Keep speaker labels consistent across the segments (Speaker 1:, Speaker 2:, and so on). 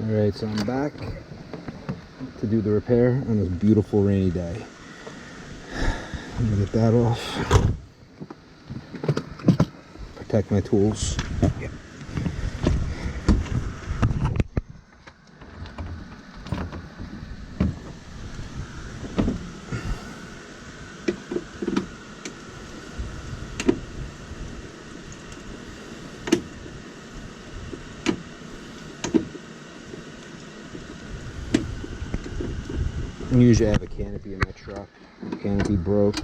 Speaker 1: Alright, so I'm back to do the repair on this beautiful rainy day. Let me get that off. Protect my tools. Yep. Usually I have a canopy in my truck. The canopy broke, so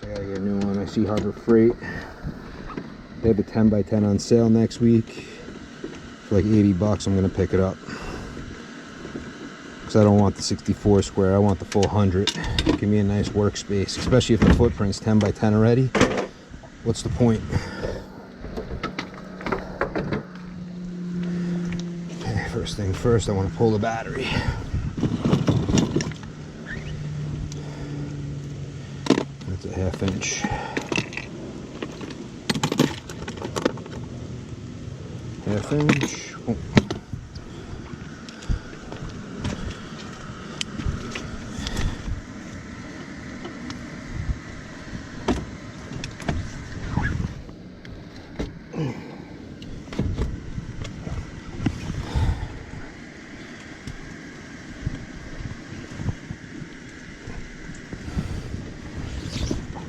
Speaker 1: I gotta get a new one. I see Harbor Freight. They have a 10x10 on sale next week for like 80 bucks. I'm gonna pick it up because I don't want the 64 square. I want the full 100. Give me a nice workspace, especially if the footprint's 10x10 already. What's the point? Okay, first thing first, I want to pull the battery. That's a 1/2 inch. 1/2 inch. Oh.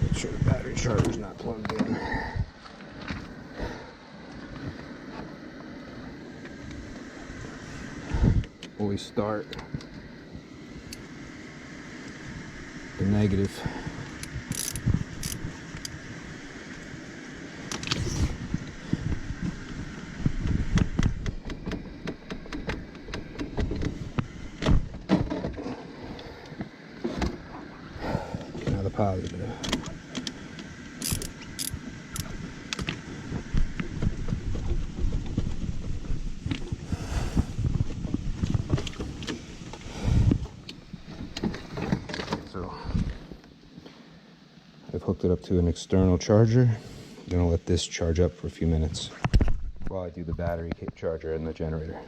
Speaker 1: Make sure the battery charger's not plugged in. Always start the negative. Now the positive. I've hooked it up to an external charger. I'm gonna let this charge up for a few minutes while I do the battery charger and the generator.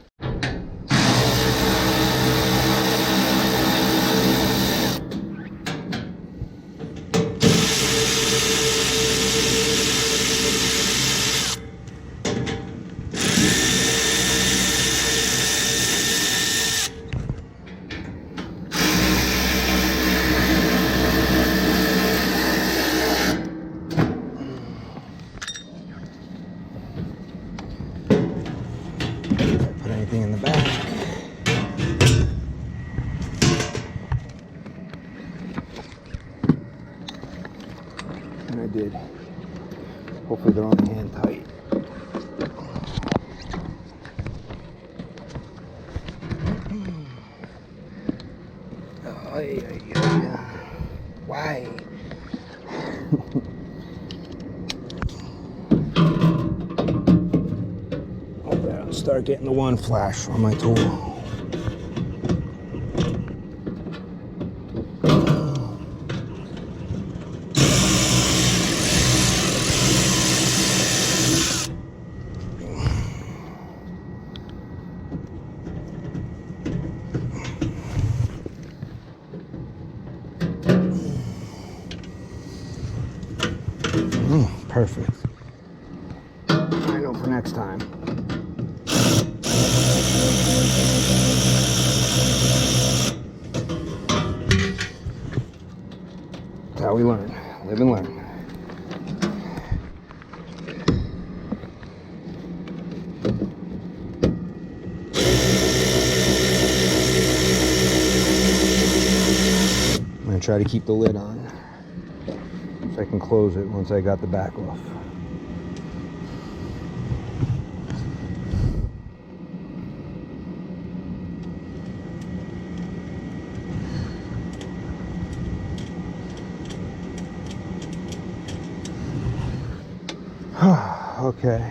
Speaker 1: Anything in the back. And I did. Hopefully they're only hand tight. Oh, yeah. Why? Start getting the one flash on my tool. Perfect. I know for next time. That's how we learn. Live and learn. I'm going to try to keep the lid on so I can close it once I got the back off. Okay.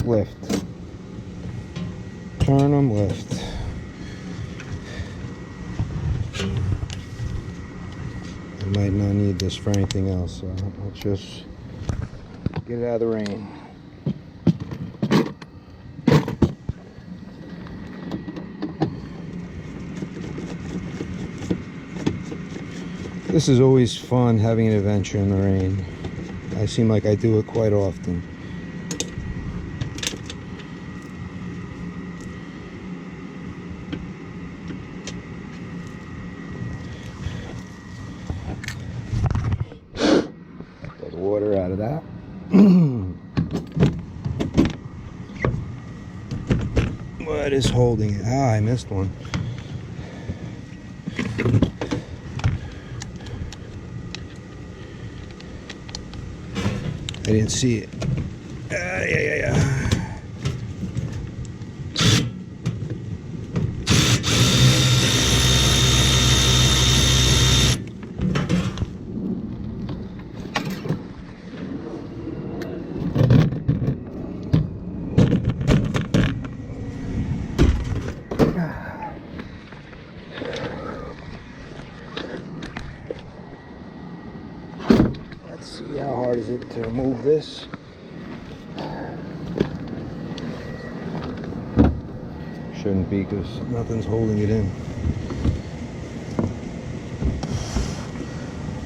Speaker 1: lift. Turn them, lift. I might not need this for anything else, so let's just get it out of the rain. This is always fun, having an adventure in the rain. I seem like I do it quite often. Get the water out of that. What is holding it? Ah, I missed one. I didn't see it. Yeah. Let's see, how hard is it to remove this? Shouldn't be, because nothing's holding it in.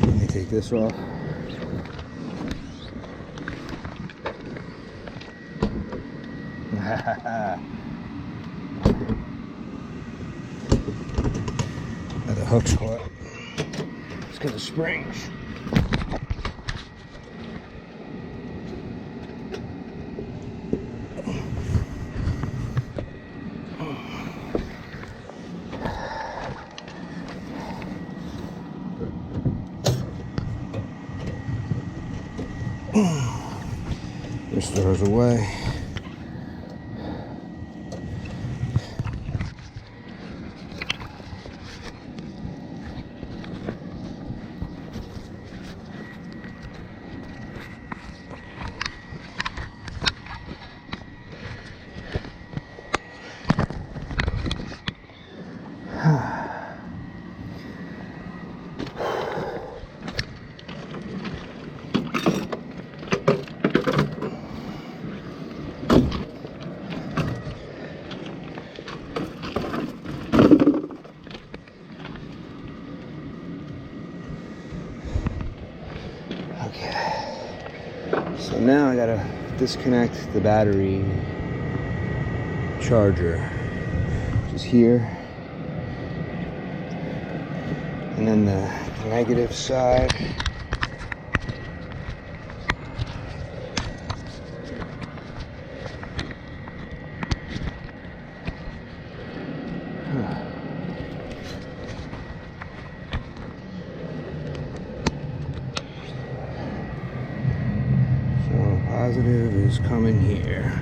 Speaker 1: Let me take this off. The hook's caught. It's because of springs. This throws away. So now I gotta disconnect the battery charger, which is here, and then the negative side. Positive is coming here.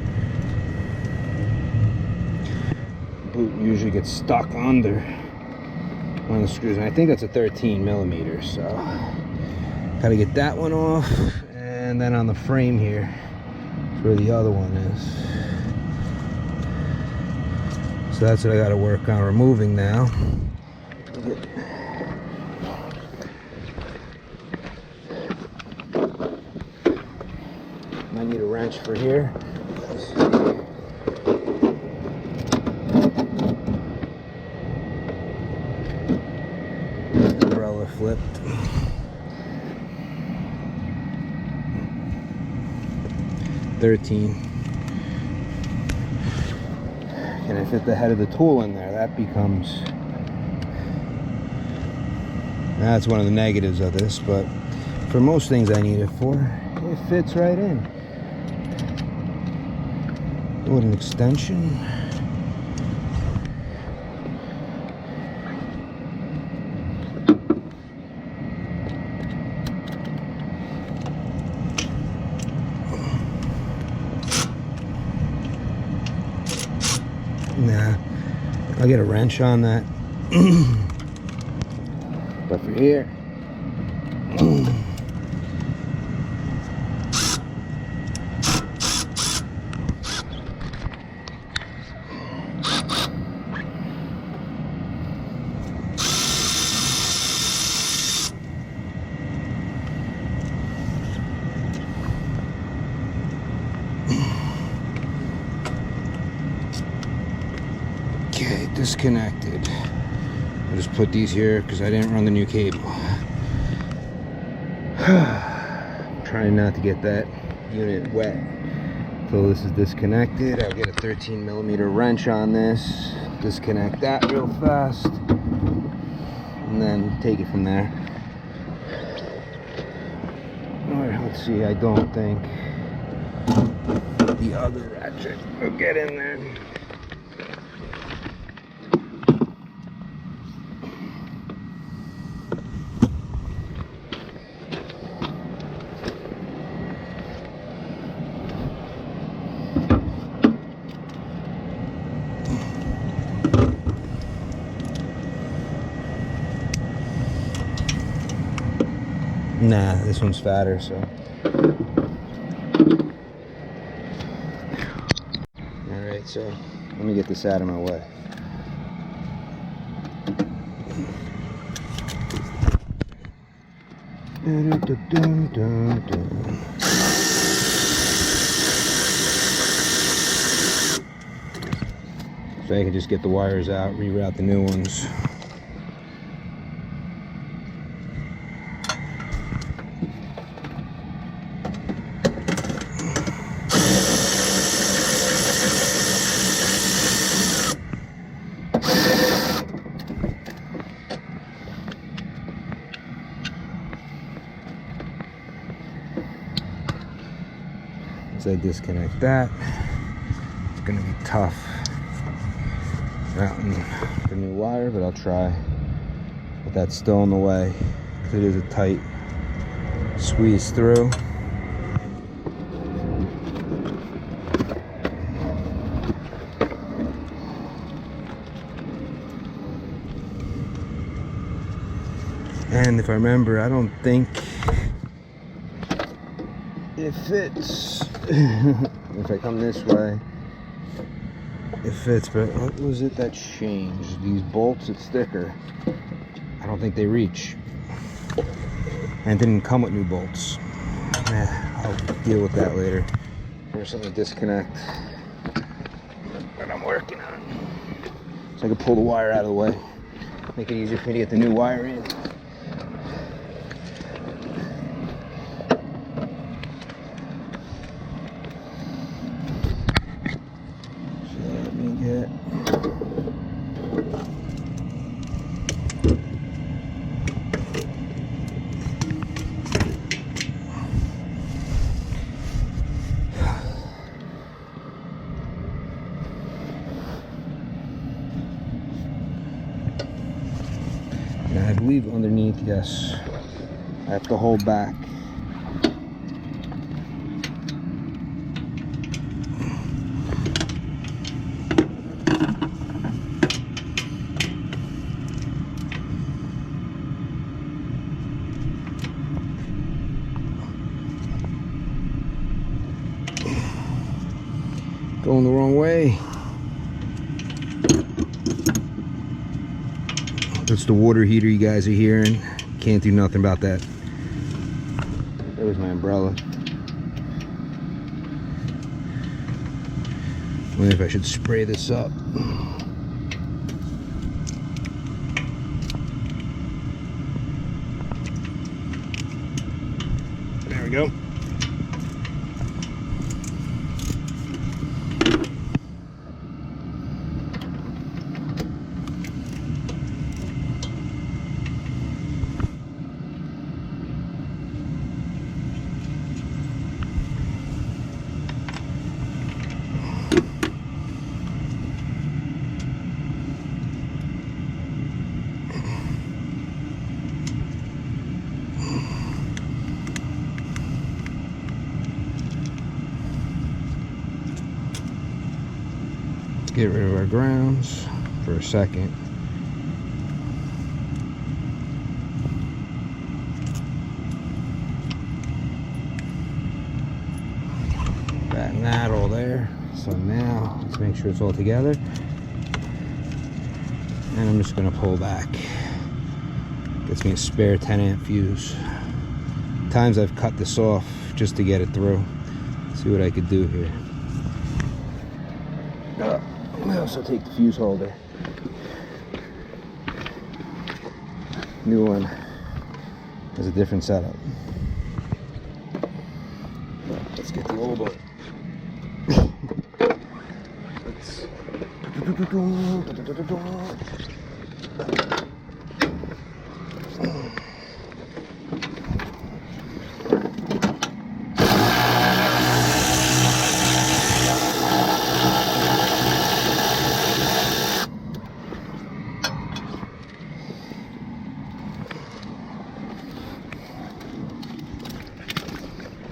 Speaker 1: Boot usually gets stuck under one of the screws, and I think that's a 13 millimeter, so gotta get that one off. And then on the frame here is where the other one is, so that's what I gotta work on removing now. I need a wrench for here. Umbrella flipped. $13. Can I fit the head of the tool in there? That becomes... That's one of the negatives of this, but for most things I need it for, it fits right in. What an extension. Nah, I'll get a wrench on that. But for here, disconnected. I'll just put these here because I didn't run the new cable. Trying not to get that unit wet. So this is disconnected. I'll get a 13mm wrench on this, disconnect that real fast, and then take it from there. Alright, let's see, I don't think the other ratchet will get in there. Nah, this one's fatter, so. Alright, so let me get this out of my way. So I can just get the wires out, reroute the new ones. As I disconnect that, it's going to be tough routing the new wire, but I'll try. But that's still in the way because it is a tight squeeze through. And if I remember, I don't think it fits. If I come this way, it fits, but what was it that changed? These bolts, it's thicker. I don't think they reach. And it didn't come with new bolts. I'll deal with that later. There's something to disconnect that I'm working on. So I can pull the wire out of the way. Make it easier for me to get the new wire in. And I believe underneath, yes, I have to hold back. Going the wrong way. That's the water heater you guys are hearing. Can't do nothing about that. There was my umbrella. I wonder if I should spray this up. There we go. Get rid of our grounds for a second. Batten that all there. So now let's make sure it's all together. And I'm just gonna pull back. Gets me a spare 10 amp fuse. Times I've cut this off just to get it through. See what I could do here. I also take the fuse holder. New one has a different setup. Let's get the old one.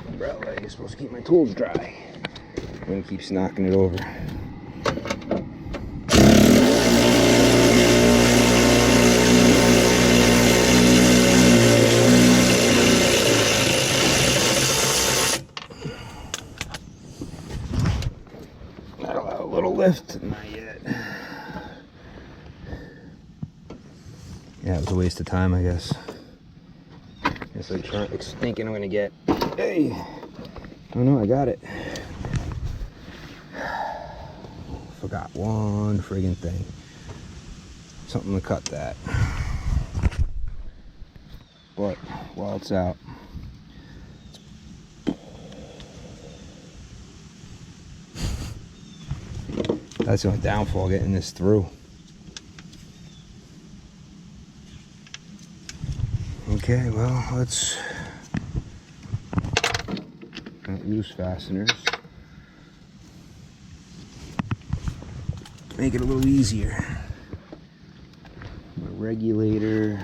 Speaker 1: Umbrella, you're supposed to keep my tools dry. Wind keeps knocking it over. Not allow a little lift. Not yet. Yeah, it was a waste of time, I guess. Guess I'm thinking I'm gonna get. Hey! Oh no, I got it. Forgot one friggin' thing. Something to cut that. But while it's out, that's the only downfall, getting this through. Okay, well, let's not use fasteners. Make it a little easier. My regulator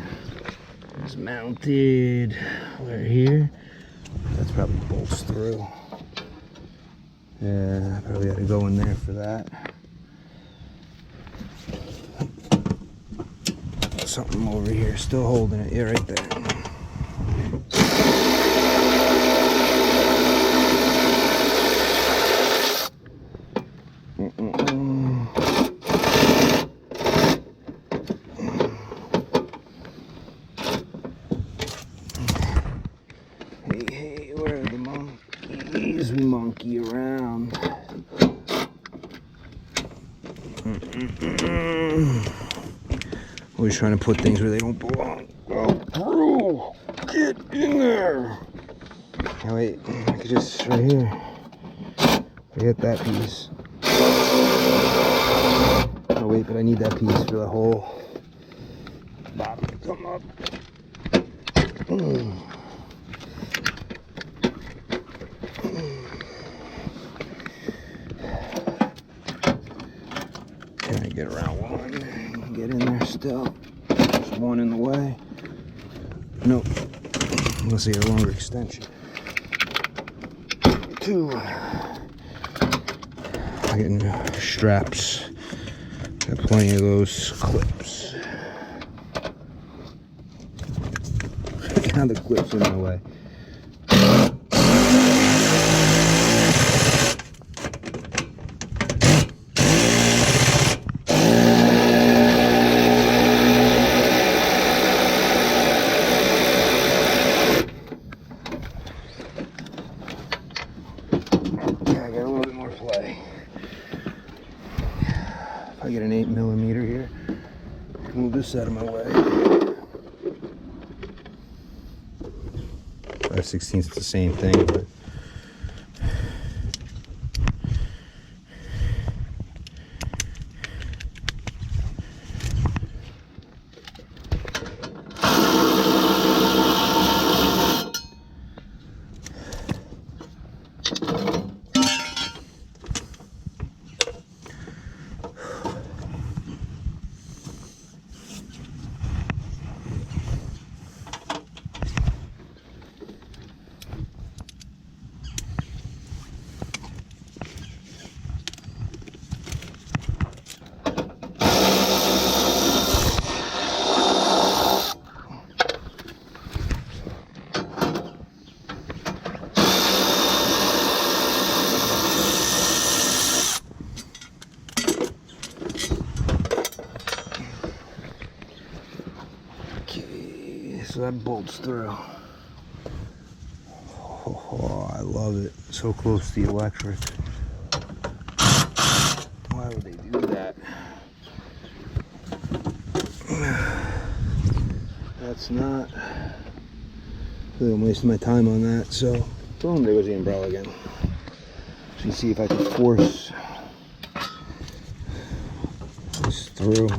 Speaker 1: is mounted right here. That's probably bolts through. Yeah, I probably got to go in there for that. Something over here still holding it. Yeah, right there. Hey, where are the monkeys? We monkey around. Always trying to put things where they don't belong. Oh, bro, get in there. Oh, wait, I could just, right here. Forget that piece. Oh, wait, but I need that piece for the whole bottom to come up. Can I get around one? Get in there still. There's one in the way. Nope. Unless they get a longer extension. Two. I'm getting straps. Got plenty of those clips. Now the clips in my way. If I get an 8mm here, move this out of my way. 5/16, it's the same thing, but so that bolts through. Oh, I love it. So close to the electric. Why would they do that? it's not. I'm wasting my time on that. So, boom, there goes the umbrella again. So you see if I can force this through.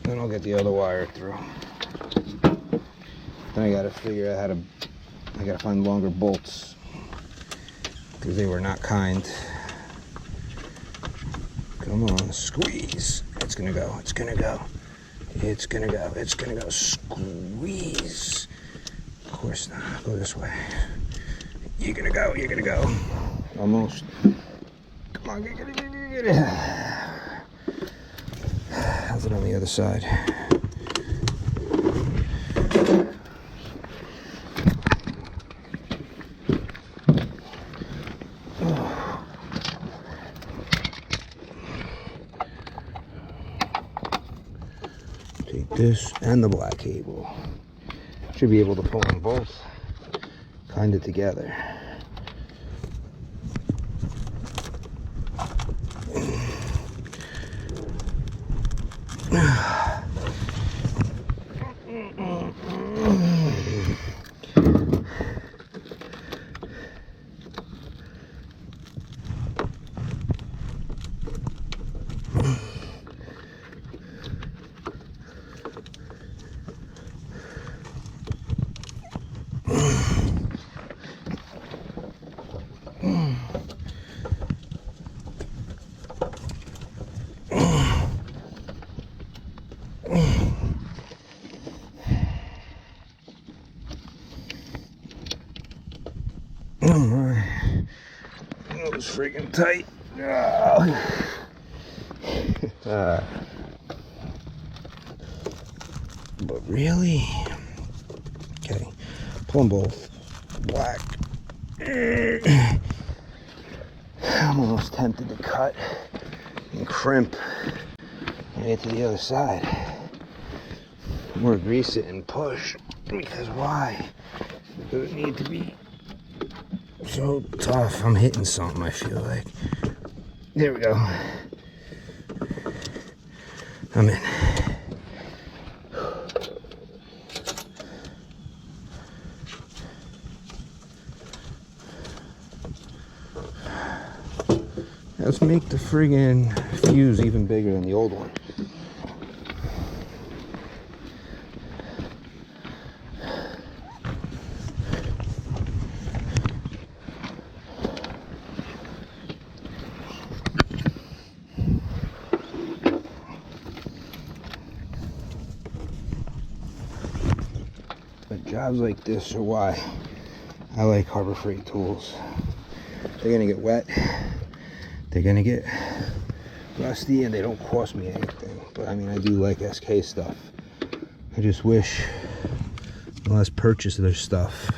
Speaker 1: Then I'll get the other wire through. Then I gotta figure out how to, I gotta find longer bolts because they were not kind. Come on, squeeze. It's gonna go, it's gonna go. It's gonna go, it's gonna go. Squeeze. Of course not, go this way. You're gonna go, you're gonna go. Almost. Come on, get it. How's it on the other side? Take this and the black cable. Should be able to pull them both kind of together. Oh my, that was freaking tight. But really? Okay, pull them both. Black. I'm almost tempted to cut and crimp and get to the other side. Or grease it and push. Because why? Does it need to be so tough? I'm hitting something, I feel like. There we go. I'm in. Let's make the friggin' fuse even bigger than the old one. But jobs like this are why I like Harbor Freight tools. They're gonna get wet, they're gonna get rusty, and they don't cost me anything. But I mean, I do like SK stuff. I just wish the last purchase of their stuff,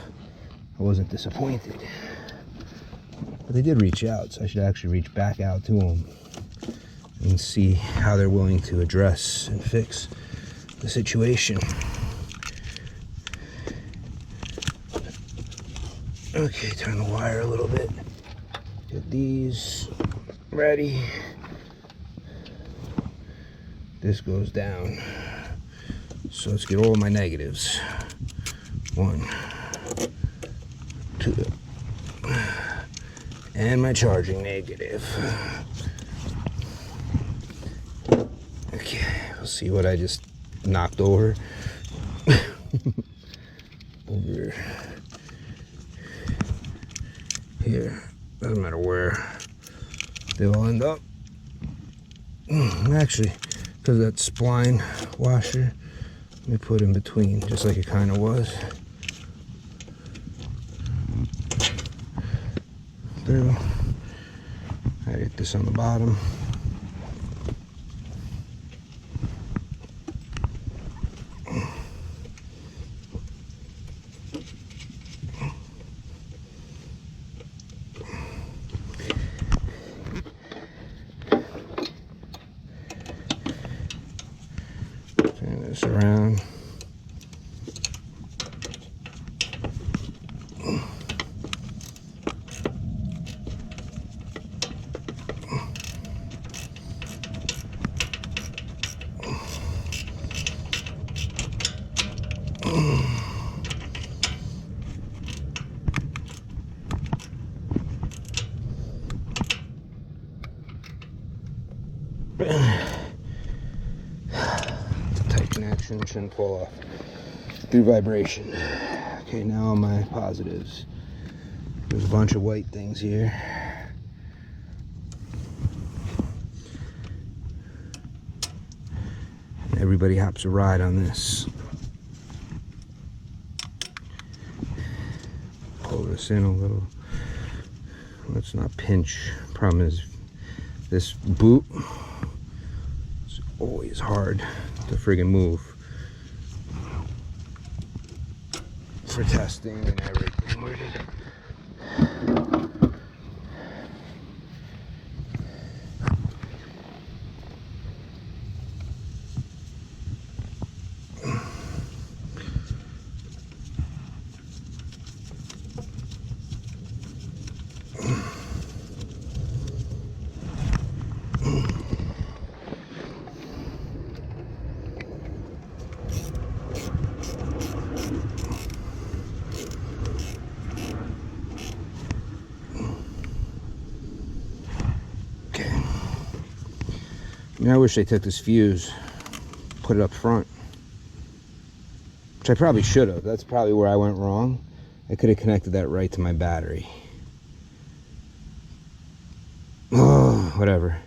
Speaker 1: I wasn't disappointed. But they did reach out, so I should actually reach back out to them and see how they're willing to address and fix the situation. Okay, turn the wire a little bit. Get these ready. This goes down. So let's get all of my negatives. 1, 2, and my charging negative. Okay, we'll see what I just knocked over. Over here, doesn't matter where they'll end up. Actually, because that spline washer, let me put in between, just like it kind of was. Through. I hit this on the bottom. Turn this around. It's a tight connection, shouldn't pull off through vibration. Okay, now on my positives. There's a bunch of white things here. Everybody hops a ride on this. Pull this in a little. Let's not pinch. Problem is, this boot is always hard to friggin' move for testing and everything. Where did it? I mean, I wish they took this fuse, put it up front, which I probably should have. That's probably where I went wrong. I could have connected that right to my battery. Oh, whatever.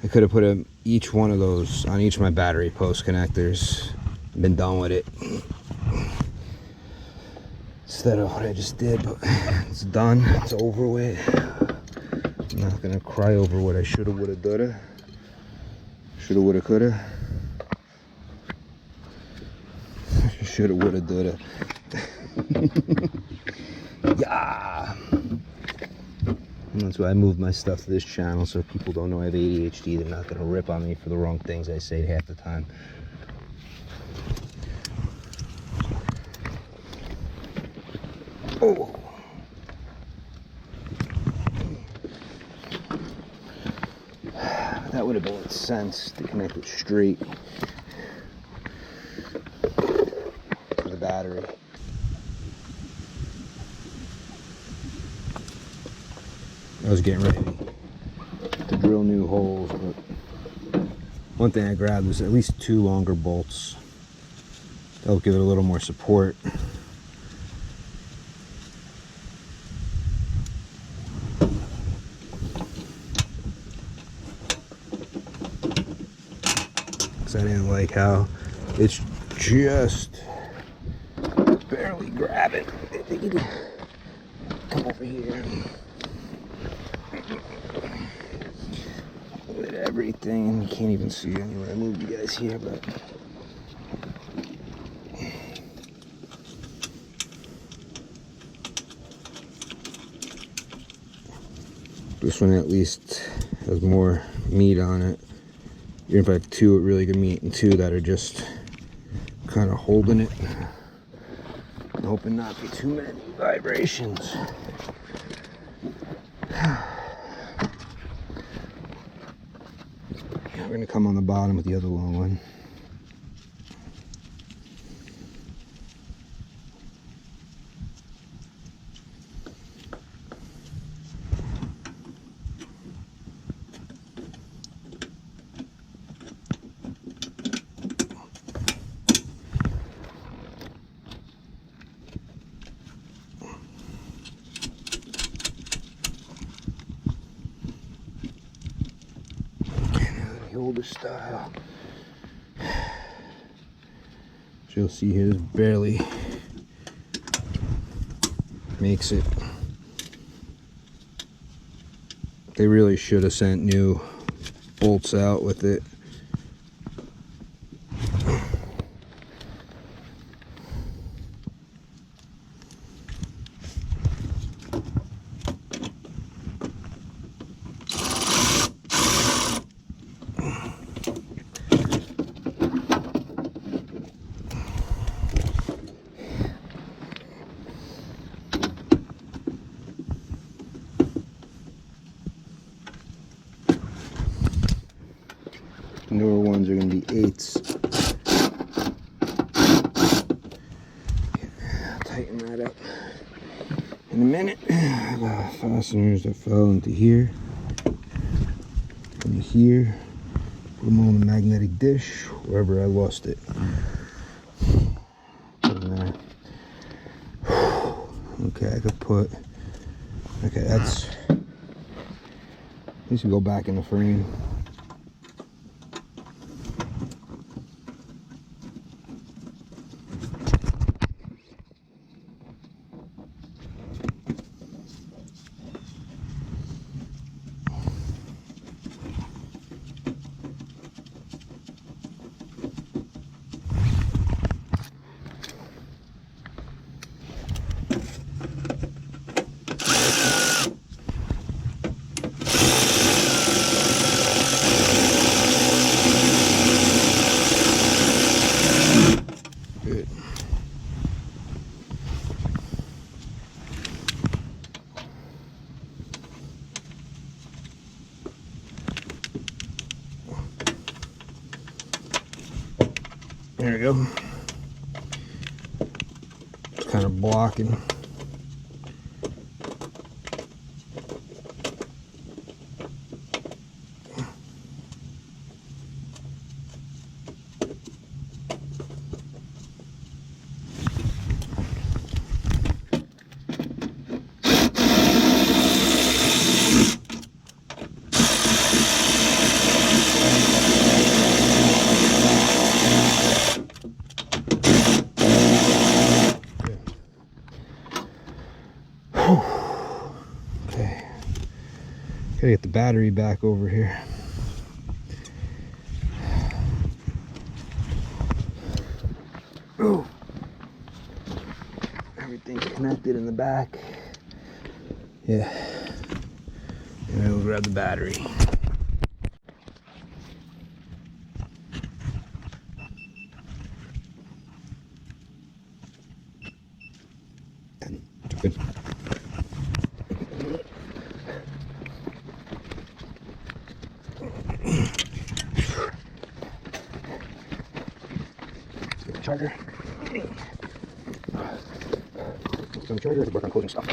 Speaker 1: I could have put each one of those on each of my battery post connectors. Been done with it. Instead of what I just did, but it's done. It's over with. I'm not gonna cry over what I shoulda, woulda, dulda. Shoulda, woulda, coulda. Shoulda, woulda, dulda. Yeah. And that's why I moved my stuff to this channel, so if people don't know I have ADHD, they're not gonna rip on me for the wrong things I say half the time. Oh. That would have made sense to connect it straight to the battery. I was getting ready to drill new holes, but one thing I grabbed was at least 2 longer bolts. That'll give it a little more support. I didn't like how it's just barely grabbing. Come over here with everything. You can't even see anywhere. I moved you guys here, but this one at least has more meat on it. Even if I have 2 with really good meat and 2 that are just kind of holding it. I'm hoping not for too many vibrations. We're going to come on the bottom with the other long one. Older style. So you'll see here, this barely makes it. They really should have sent new bolts out with it. Newer ones are going to be 8s. I'll tighten that up in a minute. I got fasteners that fell into here, into here, them on the magnetic dish, wherever I lost it. Put them there. Okay, I could put, okay, that's, these can go back in the frame. Good. There we go. It's kind of blocking. Okay, gotta get the battery back over here. Oh, everything's connected in the back. Yeah, and then we'll grab the battery. Good. Charger. Some charger to work on coding stuff.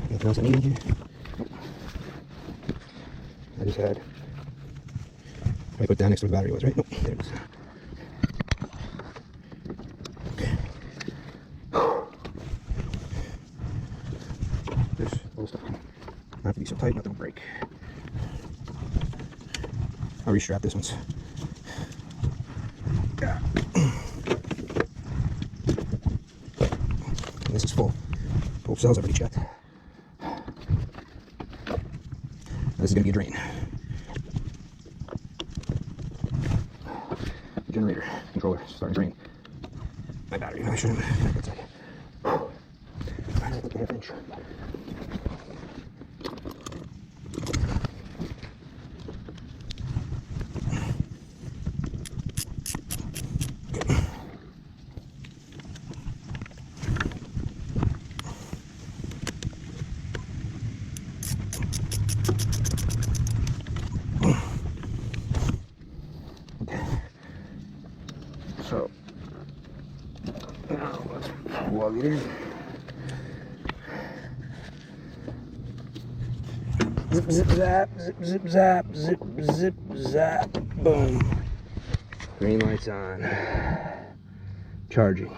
Speaker 1: Anything else I need in here? Nope. I just had. I put down next to where the battery was, right? Nope. There it is. Okay. This little stuff can not have to be so tight, nothing will break. I'll restrap this once. And this is full. Both cells already checked. This is going to be a drain. Generator controller starting to drain. My battery. I should have. That's like, I don't think they have inch. So now let's plug it in. Zip, zip, zap, zip, zip, zap, zip, zip, zap, boom. Green light's on. Charging.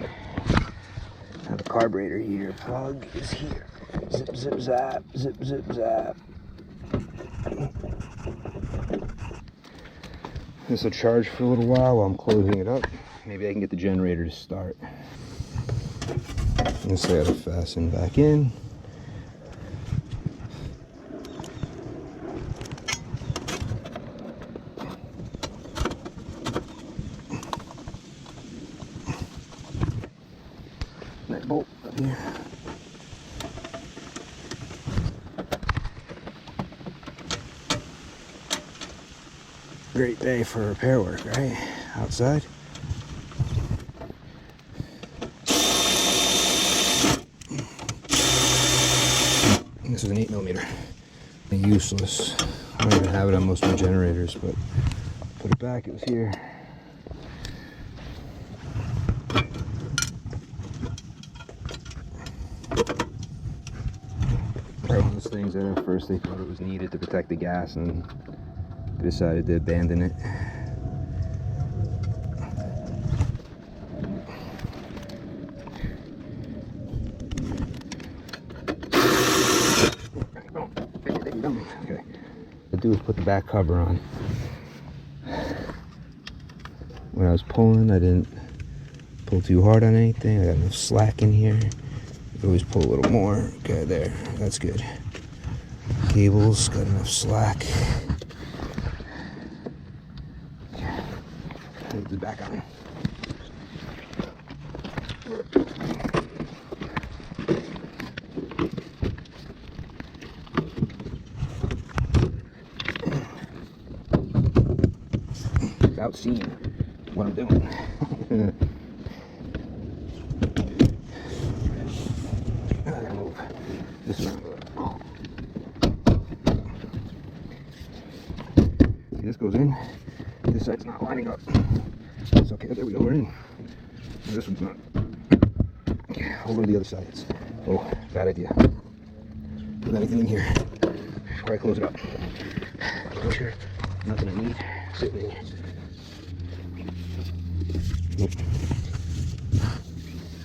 Speaker 1: Now the carburetor heater plug is here. Zip, zip, zap, zip, zip, zap. This will charge for a little while I'm closing it up. Maybe I can get the generator to start. This I gotta fasten back in. That bolt up here. Great day for repair work, right? Outside. And this is an 8mm. Useless. I don't even have it on most of my generators, but put it back, it was here. those things that at first they thought it was needed to protect the gas, and they decided to abandon it. Okay. What I do is put the back cover on. When I was pulling, I didn't pull too hard on anything. I got enough slack in here. Always pull a little more. Okay, there. That's good. Cables got enough slack. Okay. Put the back on. Without seeing what I'm doing. I gotta move this around. See, this goes in. This side's not lining up. It's okay. There we go. We're in. This one's not. Okay, over the other side. Oh, bad idea. Put anything in here before I close it up. Sure, nothing I need. Sitting in here. Nope.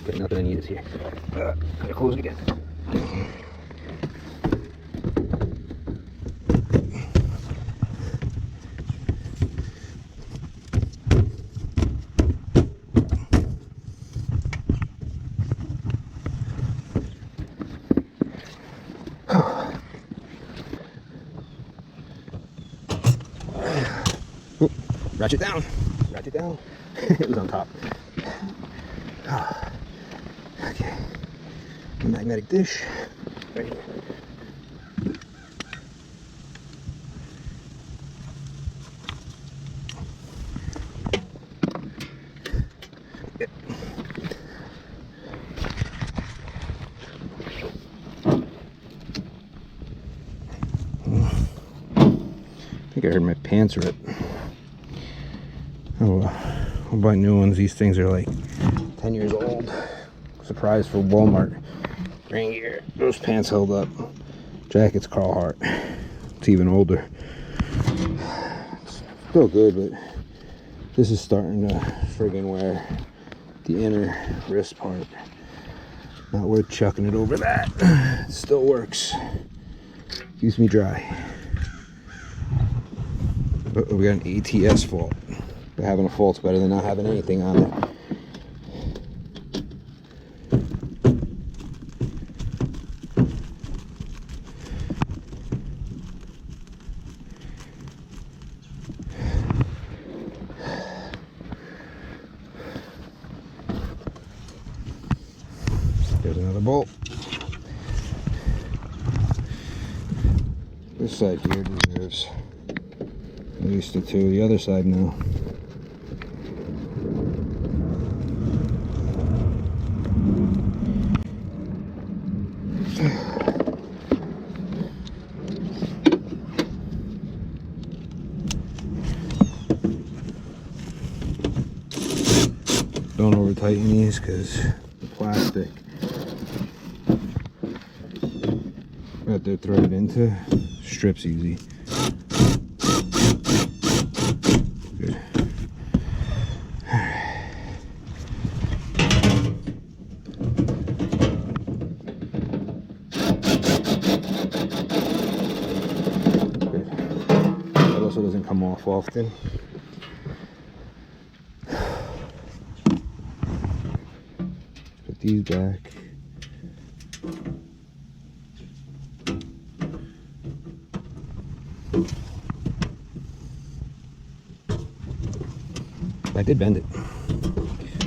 Speaker 1: Okay, nothing I need is here. Gotta close it again. Ratchet down. Ratchet down. It was on top. Okay. The magnetic dish. Right here. Yep. I think I heard my pants rip. Oh, I'll buy new ones. These things are like 10 years old. Surprise for Walmart. Rain gear. Those pants held up. Jacket's Carl. It's even older. It's still good, but this is starting to friggin' wear. The inner wrist part. Not worth chucking it over that. It still works. Keeps me dry. But we got an ATS fault. Having a fault's better than not having anything on there. There's another bolt. This side here deserves at least a two. The other side now. Don't over tighten these because the plastic that they're threaded into strips easy. Good. Good. That also doesn't come off often. These back. I did bend it.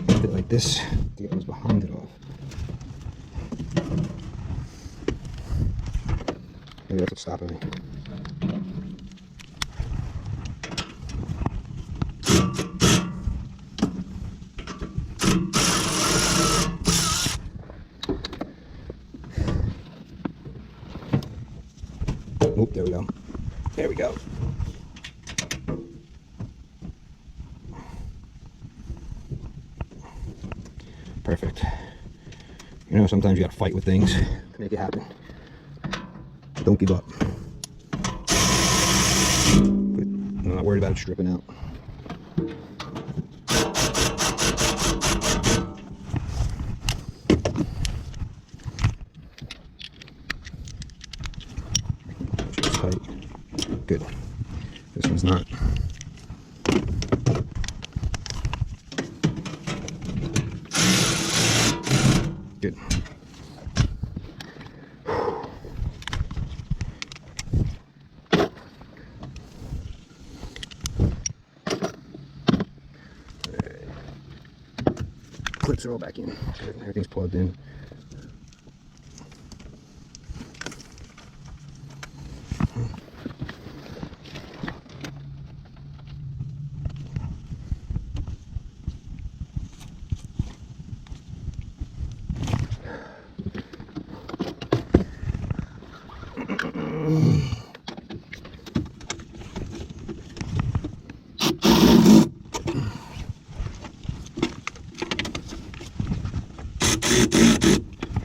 Speaker 1: Bend it like this to get what's behind it off. Maybe that's what's stopping me. Oh, there we go. There we go. Perfect. You know, sometimes you gotta fight with things to make it happen. Don't give up. But I'm not worried about it stripping out. Just tight. Good. This one's not. Good. Clips are all back in. Good. Everything's plugged in.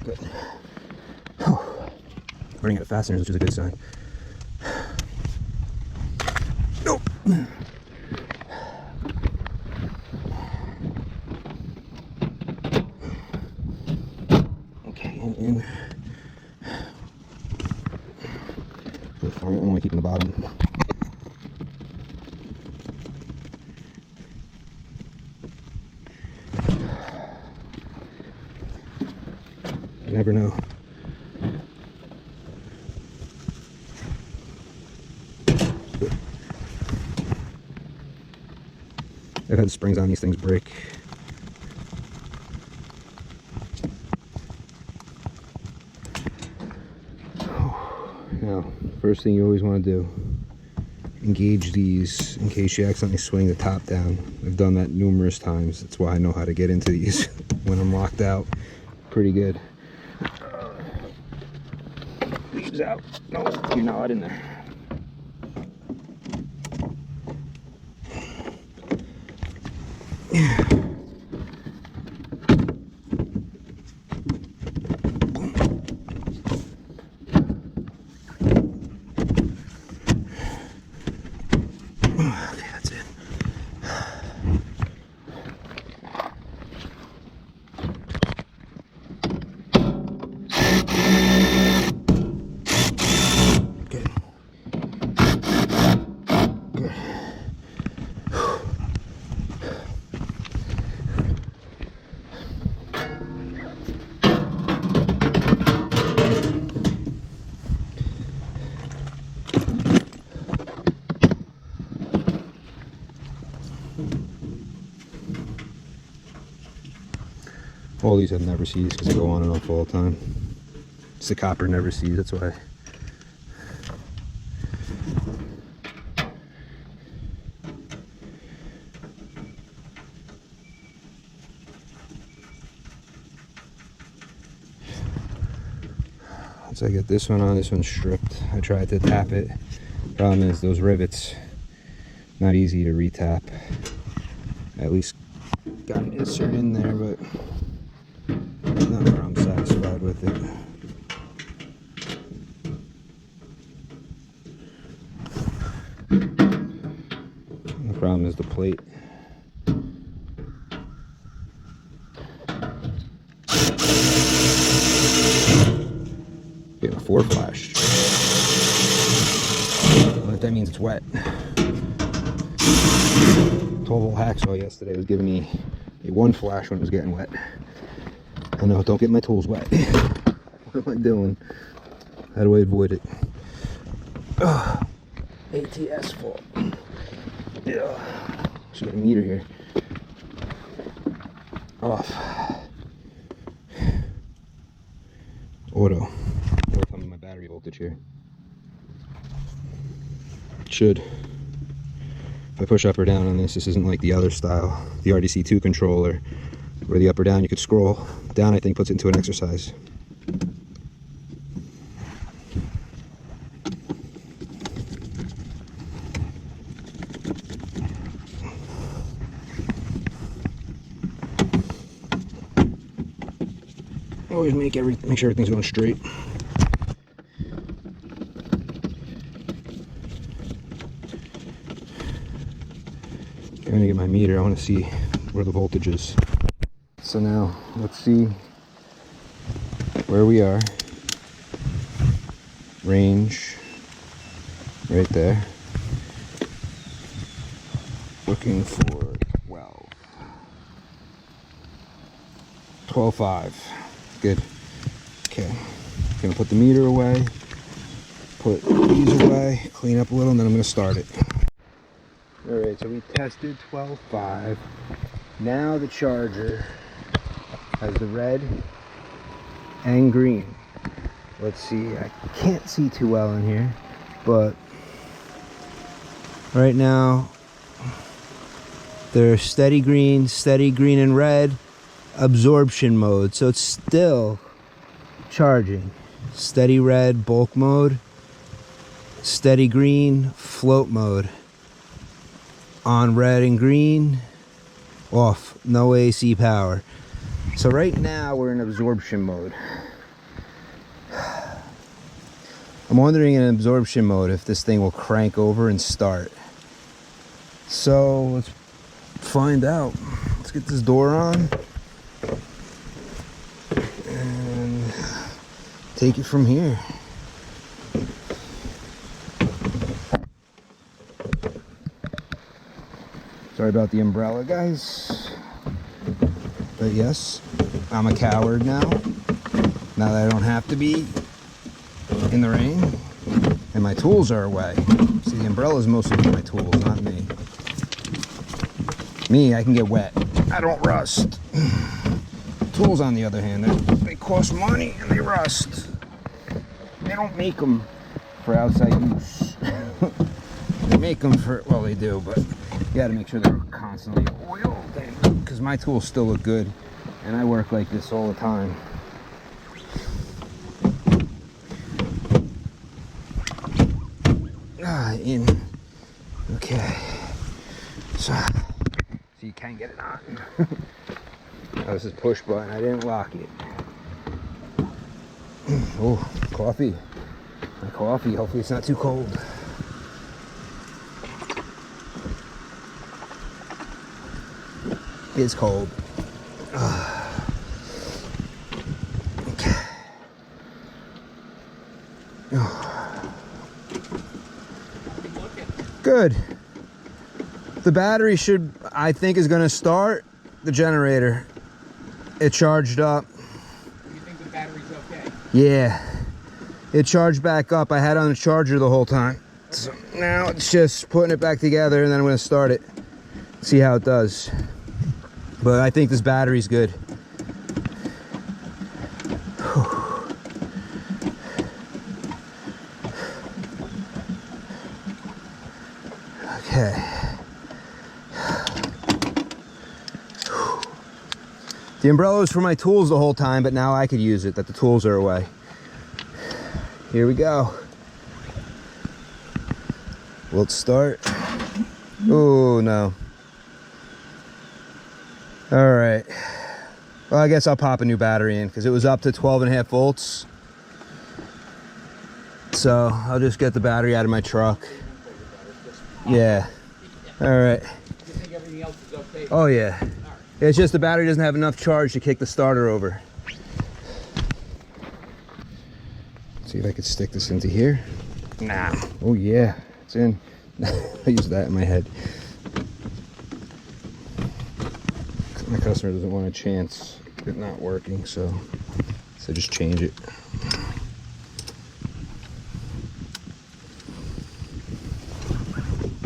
Speaker 1: Good. Running out of fasteners, which is a good sign. Nope. Okay, and in. I want to keep in the bottom. You never know. I've had springs on these things break. Now, first thing you always want to do, engage these in case you accidentally swing the top down. I've done that numerous times. That's why I know how to get into these when I'm locked out pretty good. Leaves out. No, you're not in there. Okay, that's it. Good. Good. All these have never seized because they go on and off all the time. It's the copper never seized, that's why. Once I get this one on, this one's stripped. I tried to tap it. Problem is those rivets, not easy to retap. I at least got an insert in there, but not where I'm satisfied with it. The problem is the plate. Getting a 4 flash. But that means it's wet. 12-volt hacksaw yesterday was giving me a 1 flash when it was getting wet. I know, don't get my tools wet. What am I doing? How do I avoid it? Ugh. ATS fault. Yeah. Should get a meter here. Off. Auto. It'll tell me my battery voltage here. It should. If I push up or down on this, this isn't like the other style, the RDC2 controller, where the up or down you could scroll. Down, I think, puts it into an exercise. Always make sure everything's going straight. trying to get my meter. I want to see where the voltage is. So now let's see where we are. Range right there. Looking for 12.5. Good. Okay. Gonna put the meter away. Put these away. Clean up a little, and then I'm gonna start it. All right. So we tested 12.5. Now the charger has the red and green. Let's see. I can't see too well in here, but right now they're steady green and red, absorption mode. So it's still charging. Steady red, bulk mode. Steady green, float mode. On red and green, off. No AC power. So right now we're in absorption mode. I'm wondering in absorption mode if this thing will crank over and start. So let's find out. Let's get this door on and take it from here. Sorry about the umbrella, guys. But yes, I'm a coward now. Now that I don't have to be in the rain, and my tools are away. See, the umbrella is mostly for my tools, not me. Me, I can get wet. I don't rust. Tools, on the other hand, they cost money and they rust. They don't make them for outside use. They make them for, well, they do, but you gotta make sure they're constantly oiled, because my tools still look good, and I work like this all the time. In. Okay. So you can get it on. Oh, this is push button. I didn't lock it. Oh, coffee. My coffee. Hopefully it's not too cold. It's cold. Okay. Oh. Good. The battery should, I think, is going to start the generator. It charged up.
Speaker 2: You think the battery's okay?
Speaker 1: Yeah. It charged back up. I had it on the charger the whole time. Okay. So now it's just putting it back together, and then I'm going to start it. See how it does. But I think this battery's good. Okay. The umbrella was for my tools the whole time, but now I could use it, that the tools are away. Here we go. We'll start. Oh, no. All right. Well, I guess I'll pop a new battery in, because it was up to 12.5 volts. So I'll just get the battery out of my truck. Yeah. All right.
Speaker 2: You think everything else is okay?
Speaker 1: Oh, yeah. It's just the battery doesn't have enough charge to kick the starter over. See if I could stick this into here. Nah. Oh, yeah. It's in. I use that in my head. My customer doesn't want a chance of it not working, so just change it.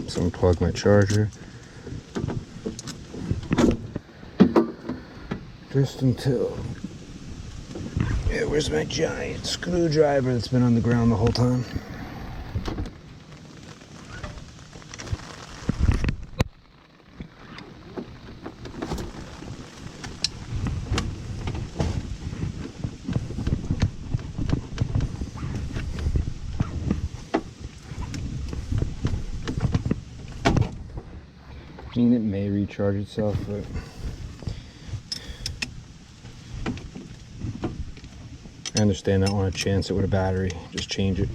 Speaker 1: So unplug my charger. Just until... Yeah, where's my giant screwdriver that's been on the ground the whole time? I mean, it may recharge itself, but I understand I don't want to chance it with a battery. Just change it.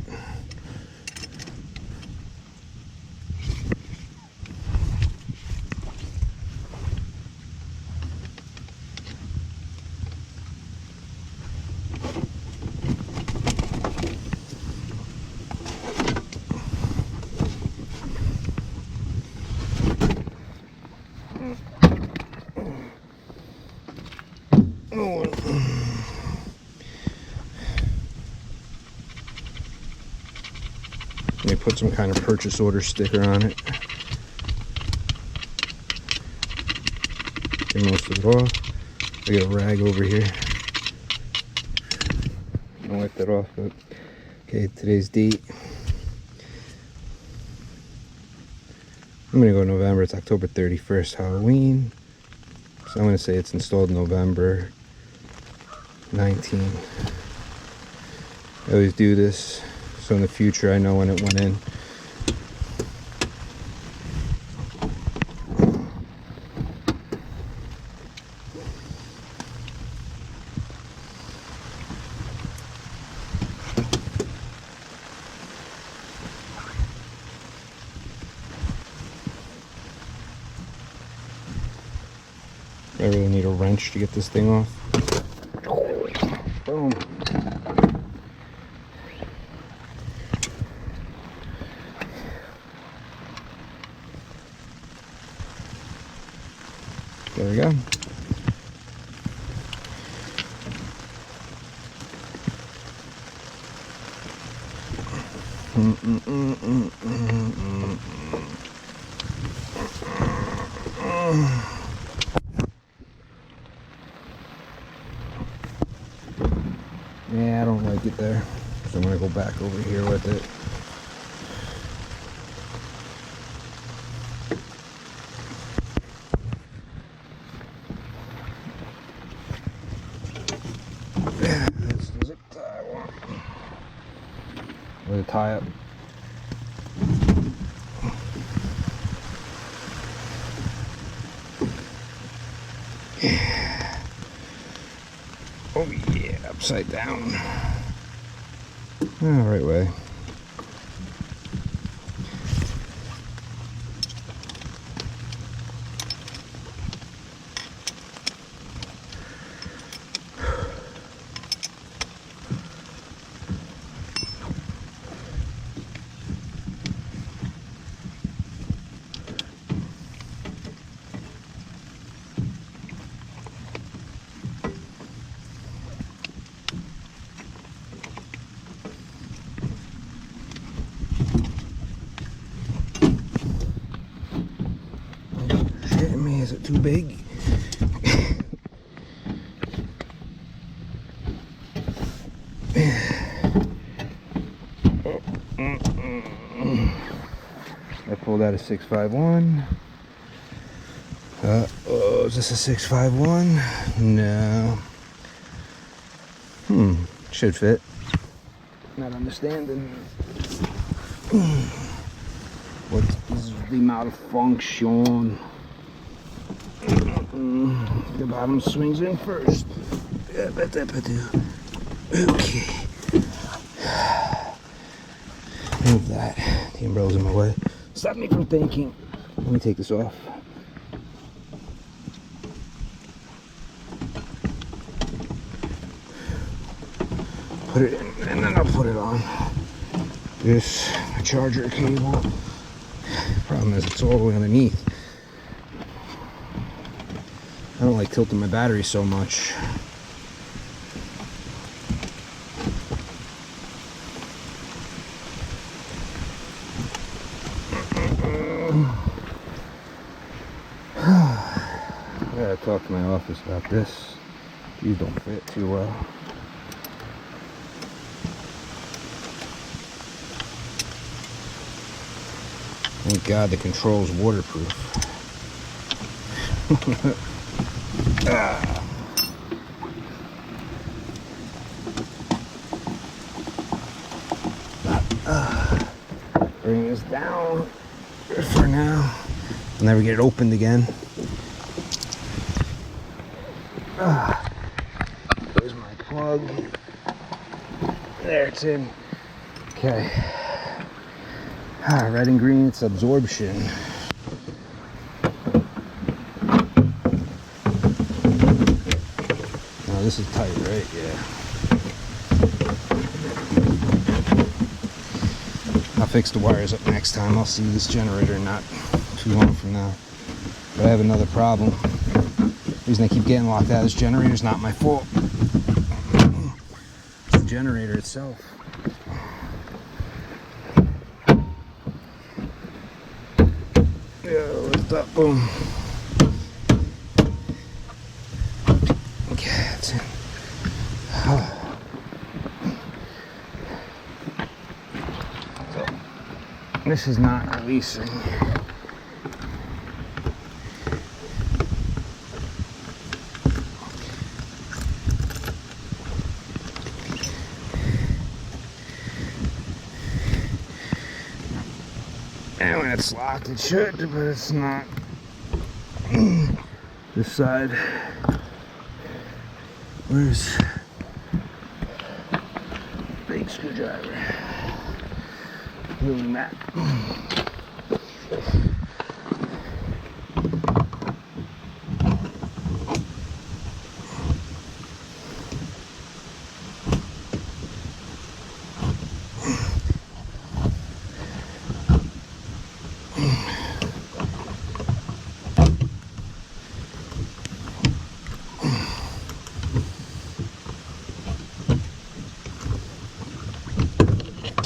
Speaker 1: They put some kind of purchase order sticker on it. Get most of it off. I got a rag over here. I wipe that off, but okay, today's date. I'm gonna go November. It's October 31st, Halloween. So I'm gonna say it's installed November 19. I always do this, so in the future I know when it went in. I really need a wrench to get this thing off. Boom. There we go. Yeah, I don't like it there, so I'm gonna go back over here with it. Yeah, that's the zip tie I want. With a tie up. Yeah. Oh yeah, upside down. Oh, right way. Is it too big? I pulled out a 651. Oh, is this a 651? No. Should fit. Not understanding. What is the malfunction? The bottom swings in first. Okay. Move that. The umbrella's in my way. Stop me from thinking. Let me take this off. Put it in, and then I'll put it on. This charger cable. Problem is, it's all the way underneath. I don't like tilting my battery so much. I gotta talk to my office about this. These don't fit too well. Thank God the control's waterproof. Bring this down for now. I'll never get it opened again. There's my plug. There, it's in. Okay. Red and green, it's absorption. Now this is tight, right? Yeah. I'll fix the wires up next time. I'll see this generator not too long from now. But I have another problem. The reason I keep getting locked out of this generator is not my fault. It's the generator itself. Yeah, lift up, boom. Okay, that's it. So, this is not releasing. And when it's locked, it should, but it's not. This side. Where's big screwdriver? Moving that.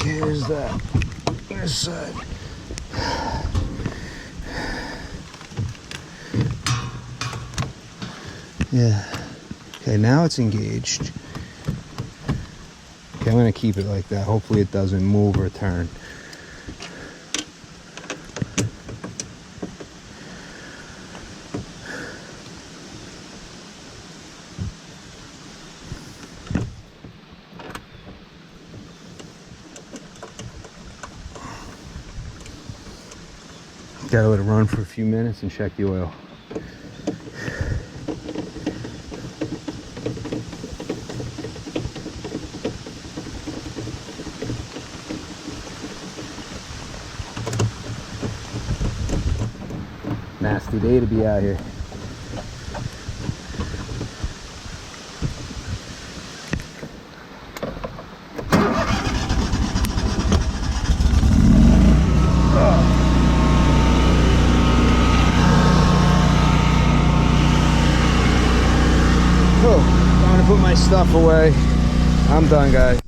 Speaker 1: Here's that. This side. Yeah. Okay, now it's engaged. Okay, I'm gonna keep it like that. Hopefully it doesn't move or turn. Gotta let it run for a few minutes and check the oil. Nasty day to be out here. Oh, time to put my stuff away. I'm done, guys.